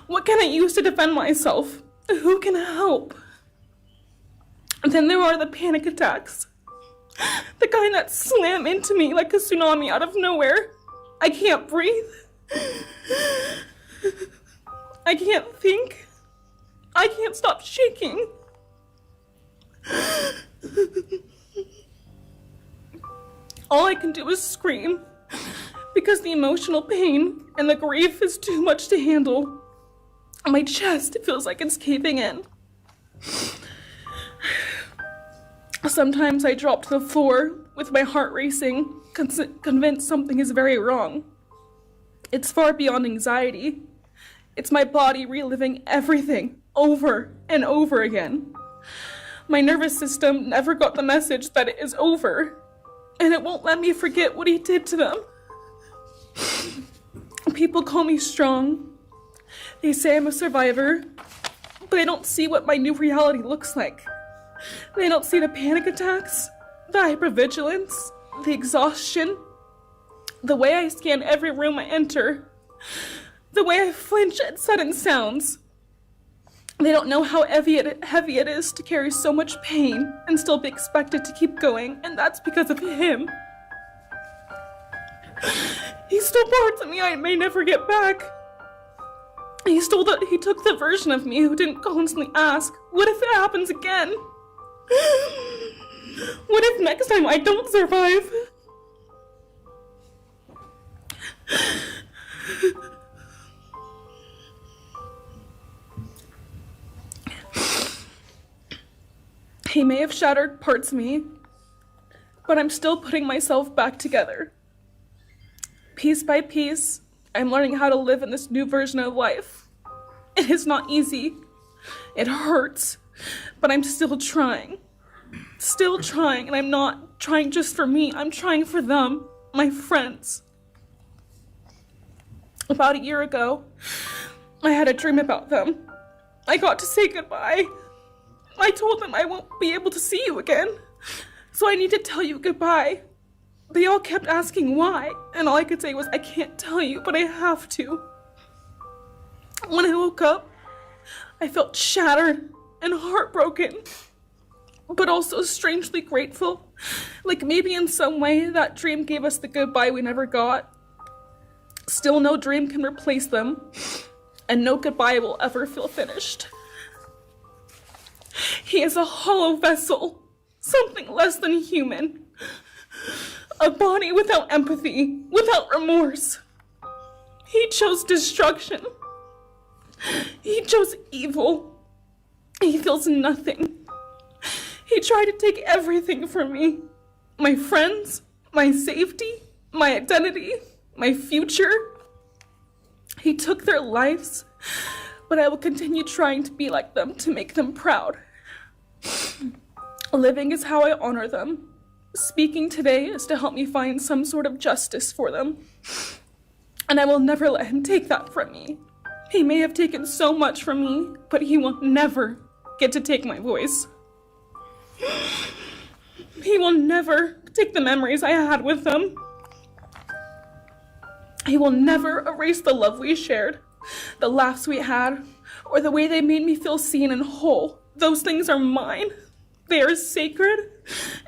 What can I use to defend myself? Who can help? And then there are the panic attacks. The kind that slam into me like a tsunami out of nowhere. I can't breathe. I can't think. I can't stop shaking. All I can do is scream because the emotional pain and the grief is too much to handle. My chest feels like it's caving in. Sometimes I drop to the floor with my heart racing, convinced something is very wrong. It's far beyond anxiety. It's my body reliving everything over and over again. My nervous system never got the message that it is over, and it won't let me forget what he did to them. People call me strong. They say I'm a survivor, but they don't see what my new reality looks like. They don't see the panic attacks, the hypervigilance, the exhaustion, the way I scan every room I enter, the way I flinch at sudden sounds. They don't know how heavy it is to carry so much pain and still be expected to keep going, and that's because of him. He stole parts of me I may never get back. He took the version of me who didn't constantly ask, what if it happens again? What if next time I don't survive? He may have shattered parts of me, but I'm still putting myself back together. Piece by piece, I'm learning how to live in this new version of life. It is not easy. It hurts, but I'm still trying. Still trying, and I'm not trying just for me. I'm trying for them, my friends. About a year ago, I had a dream about them. I got to say goodbye. I told them I won't be able to see you again, so I need to tell you goodbye. They all kept asking why, and all I could say was, I can't tell you, but I have to. When I woke up, I felt shattered and heartbroken, but also strangely grateful. Like maybe in some way that dream gave us the goodbye we never got. Still, no dream can replace them, and no goodbye will ever feel finished. He is a hollow vessel, something less than human. A body without empathy, without remorse. He chose destruction. He chose evil. He feels nothing. He tried to take everything from me. My friends, my safety, my identity, my future. He took their lives, but I will continue trying to be like them to make them proud. Living is how I honor them. Speaking today is to help me find some sort of justice for them. And I will never let him take that from me. He may have taken so much from me, but he will never get to take my voice. He will never take the memories I had with them. He will never erase the love we shared, the laughs we had, or the way they made me feel seen and whole. Those things are mine. They are sacred,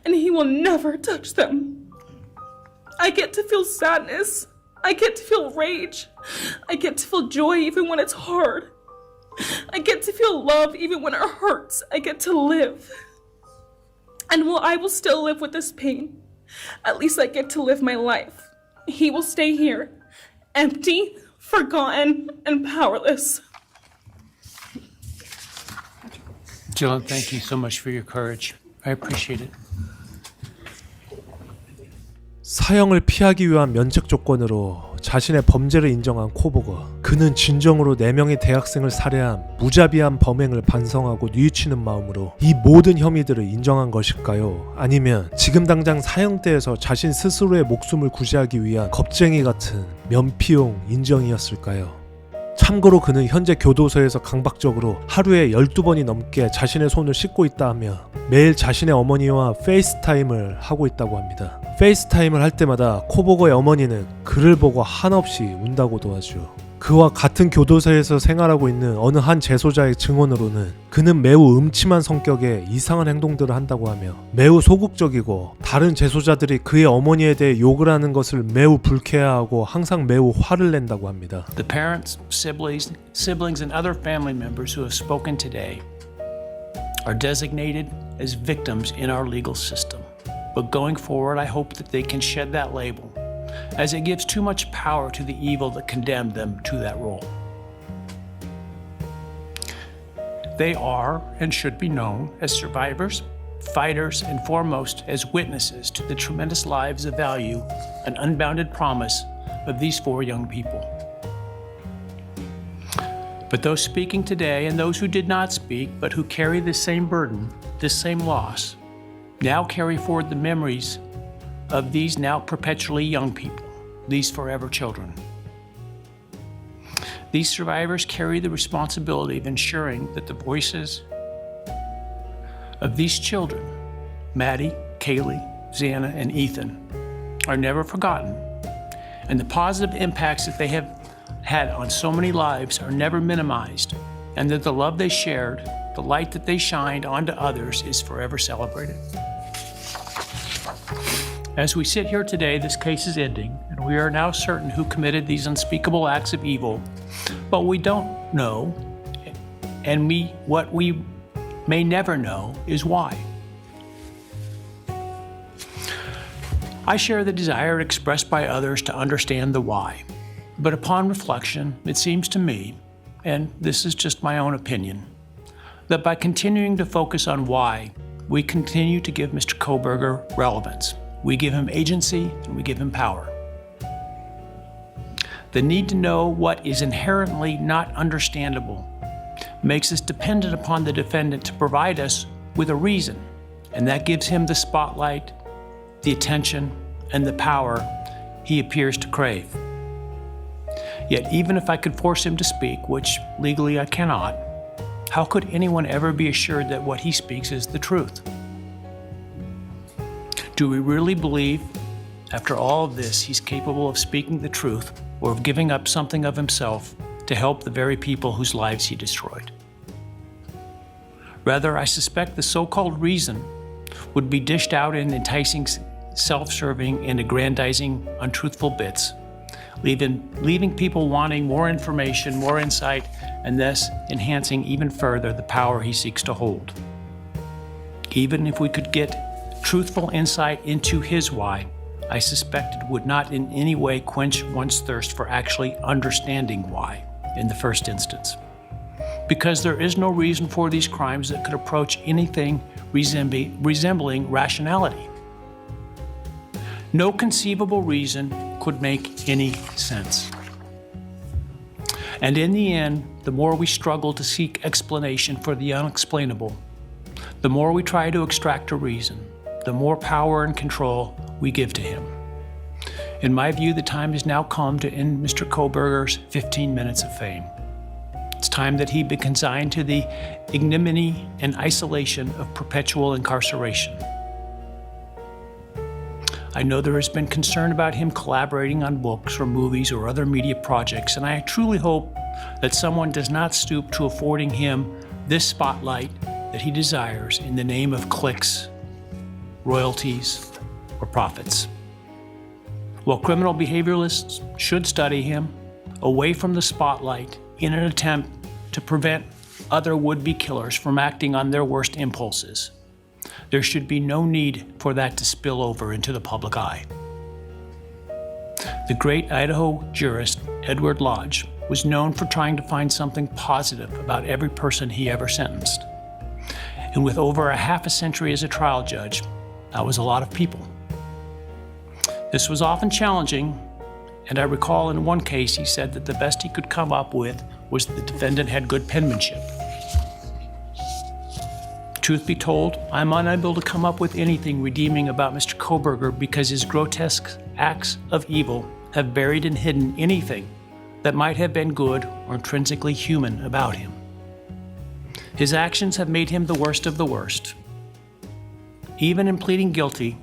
and he will never touch them. I get to feel sadness. I get to feel rage. I get to feel joy even when it's hard. I get to feel love even when it hurts. I get to live. And while I will still live with this pain, at least I get to live my life. He will stay here, empty, forgotten, and powerless. Dylan, thank you so much for your courage. I appreciate it. 사형을 피하기 위한 면책 조건으로 자신의 범죄를 인정한 코버거. 그는 진정으로 4명의 대학생을 살해한 무자비한 범행을 반성하고 뉘우치는 마음으로 이 모든 혐의들을 인정한 것일까요? 아니면 지금 당장 사형대에서 자신 스스로의 목숨을 구제하기 위한 겁쟁이 같은 면피용 인정이었을까요? 참고로 그는 현재 교도소에서 강박적으로 하루에 12번이 넘게 자신의 손을 씻고 있다 하며 매일 자신의 어머니와 페이스타임을 하고 있다고 합니다. 페이스타임을 할 때마다 코버거의 어머니는 그를 보고 한없이 운다고도 하죠. 그와 같은 교도소에서 생활하고 있는 어느 한 재소자의 증언으로는 그는 매우 음침한 성격의 이상한 행동들을 한다고 하며 매우 소극적이고 다른 재소자들이 그의 어머니에 대해 욕을 하는 것을 매우 불쾌해하고 항상 매우 화를 낸다고 합니다. The parents, siblings, and other family members who have spoken today are designated as victims in our legal system. But going forward, I hope that they can shed that label, as it gives too much power to the evil that condemned them to that role. They are and should be known as survivors, fighters, and foremost as witnesses to the tremendous lives of value and unbounded promise of these 4 young people. But those speaking today and those who did not speak but who carry this same burden, this same loss, now carry forward the memories of these now perpetually young people, these forever children. These survivors carry the responsibility of ensuring that the voices of these children, Maddie, Kaylee, Xana, and Ethan, are never forgotten, and the positive impacts that they have had on so many lives are never minimized, and that the love they shared, the light that they shined onto others is forever celebrated. As we sit here today, this case is ending, and we are now certain who committed these unspeakable acts of evil, but we don't know, and what we may never know is why. I share the desire expressed by others to understand the why, but upon reflection, it seems to me, and this is just my own opinion, that by continuing to focus on why, we continue to give Mr. Kohberger relevance. We give him agency and we give him power. The need to know what is inherently not understandable makes us dependent upon the defendant to provide us with a reason, and that gives him the spotlight, the attention, and the power he appears to crave. Yet even if I could force him to speak, which legally I cannot, how could anyone ever be assured that what he speaks is the truth? Do we really believe, after all of this, he's capable of speaking the truth or of giving up something of himself to help the very people whose lives he destroyed? Rather, I suspect the so-called reason would be dished out in enticing, self-serving, and aggrandizing, untruthful bits, leaving people wanting more information, more insight, and thus enhancing even further the power he seeks to hold. Even if we could get truthful insight into his why, I suspect it would not in any way quench one's thirst for actually understanding why in the first instance. Because there is no reason for these crimes that could approach anything resembling rationality. No conceivable reason could make any sense. And in the end, the more we struggle to seek explanation for the unexplainable, the more we try to extract a reason, the more power and control we give to him. In my view, the time has now come to end Mr. Kohberger's 15 minutes of fame. It's time that he be consigned to the ignominy and isolation of perpetual incarceration. I know there has been concern about him collaborating on books or movies or other media projects, and I truly hope that someone does not stoop to affording him this spotlight that he desires in the name of clicks, royalties, or profits. While criminal behavioralists should study him away from the spotlight in an attempt to prevent other would-be killers from acting on their worst impulses, there should be no need for that to spill over into the public eye. The great Idaho jurist Edward Lodge was known for trying to find something positive about every person he ever sentenced. And with over a half a century as a trial judge, that was a lot of people. This was often challenging, and I recall in one case he said that the best he could come up with was the defendant had good penmanship. Truth be told, I'm unable to come up with anything redeeming about Mr. Kohberger because his grotesque acts of evil have buried and hidden anything that might have been good or intrinsically human about him. His actions have made him the worst of the worst. Even in pleading guilty,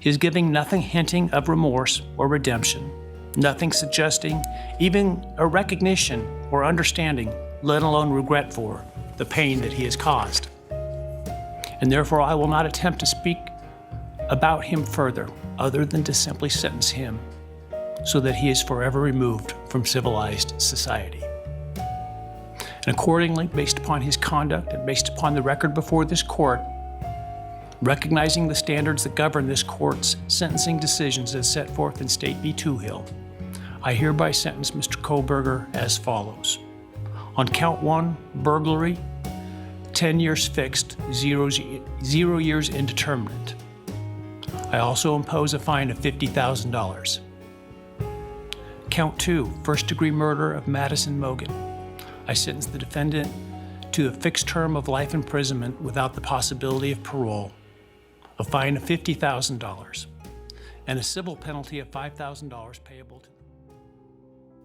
he is giving nothing hinting of remorse or redemption, nothing suggesting even a recognition or understanding, let alone regret for the pain that he has caused. And therefore I will not attempt to speak about him further, other than to simply sentence him so that he is forever removed from civilized society. And accordingly, based upon his conduct and based upon the record before this court, recognizing the standards that govern this court's sentencing decisions as set forth in State v. Toohill, I hereby sentence Mr. Kohberger as follows. On count 1, burglary, 10 years fixed, 0 years indeterminate. I also impose a fine of $50,000. Count 2, first-degree murder of Madison Mogan. I sentence the defendant to a fixed term of life imprisonment without the possibility of parole, a fine of $50,000, and a civil penalty of $5,000 payable to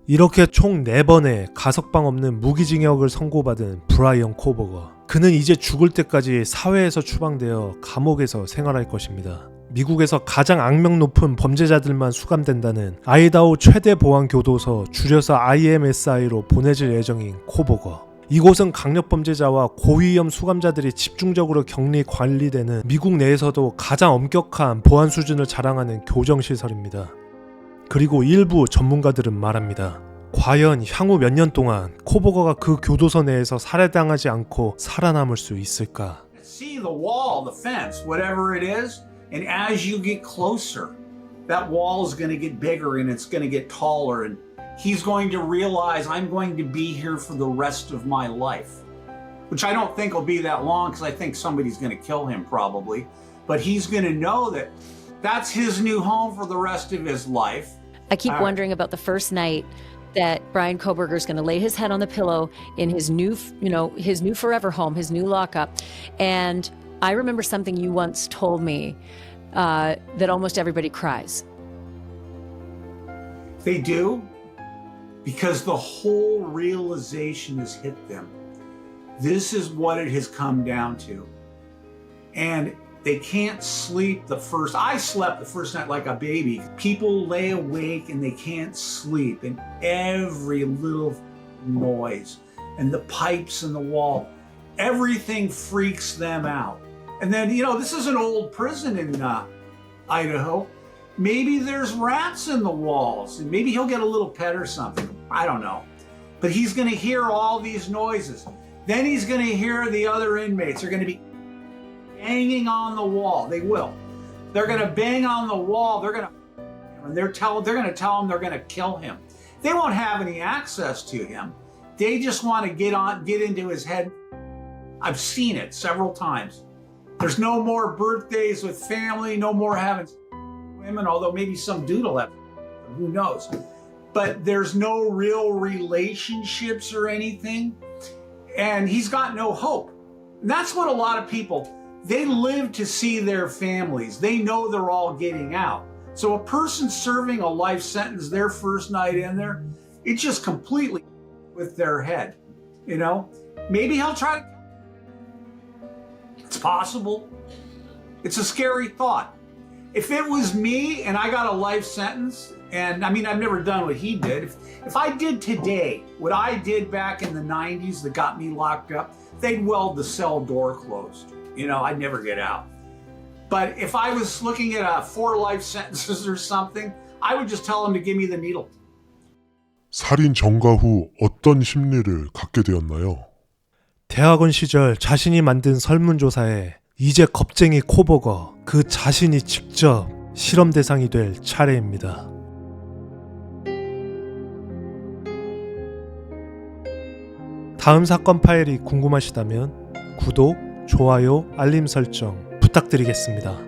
이렇게 총 4번의 가석방 없는 무기징역을 선고받은 브라이언 코버거. 그는 이제 죽을 때까지 사회에서 추방되어 감옥에서 생활할 것입니다. 미국에서 가장 악명 높은 범죄자들만 수감된다는 아이다호 최대 보안 교도소, 줄여서 IMSI로 보내질 예정인 코버거. 이곳은 강력범죄자와 고위험 수감자들이 집중적으로 격리 관리되는 미국 내에서도 가장 엄격한 보안 수준을 자랑하는 교정시설입니다. 그리고 일부 전문가들은 말합니다. 과연 향후 몇 년 동안 코버거가 그 교도소 내에서 살해당하지 않고 살아남을 수 있을까? See the wall, the fence, whatever it is, and as you get closer, that wall is going to get bigger and it's going to get taller, and he's going to realize I'm going to be here for the rest of my life, which I don't think will be that long because I think somebody's going to kill him probably, but he's going to know that that's his new home for the rest of his life. I keep wondering about the first night that Brian Kohberger is going to lay his head on the pillow in his new, his new forever home, his new lockup. And I remember something you once told me, that almost everybody cries. They do, because the whole realization has hit them. This is what it has come down to. And they can't sleep I slept the first night like a baby. People lay awake and they can't sleep, and every little noise and the pipes in the wall, everything freaks them out. And then, this is an old prison in Idaho. Maybe there's rats in the walls, and maybe he'll get a little pet or something. I don't know. But he's going to hear all these noises. Then he's going to hear the other inmates are going to be banging on the wall. They will. They're going to bang on the wall. They're going to tell him they're going to kill him. They won't have any access to him. They just want to get into his head. I've seen it several times. There's no more birthdays with family, no more having women, although maybe some dude will have, who knows. but there's no real relationships or anything. And he's got no hope. And that's what a lot of people, they live to see their families. They know they're all getting out. So a person serving a life sentence their first night in there, it's just completely with their head, you know? Maybe he'll try to... It's possible. It's a scary thought. If it was me and I got a life sentence, and I mean, I've never done what he did. If I did today what I did back in the 90s that got me locked up, they'd weld the cell door closed. You know, I'd never get out. But if I was looking at 4 life sentences or something, I would just tell them to give me the needle. 살인 전과 후 어떤 심리를 갖게 되었나요? 대학원 시절 자신이 만든 설문조사에 이제 겁쟁이 코버거 그 자신이 직접 실험 대상이 될 차례입니다. 다음 사건 파일이 궁금하시다면 구독, 좋아요, 알림 설정 부탁드리겠습니다.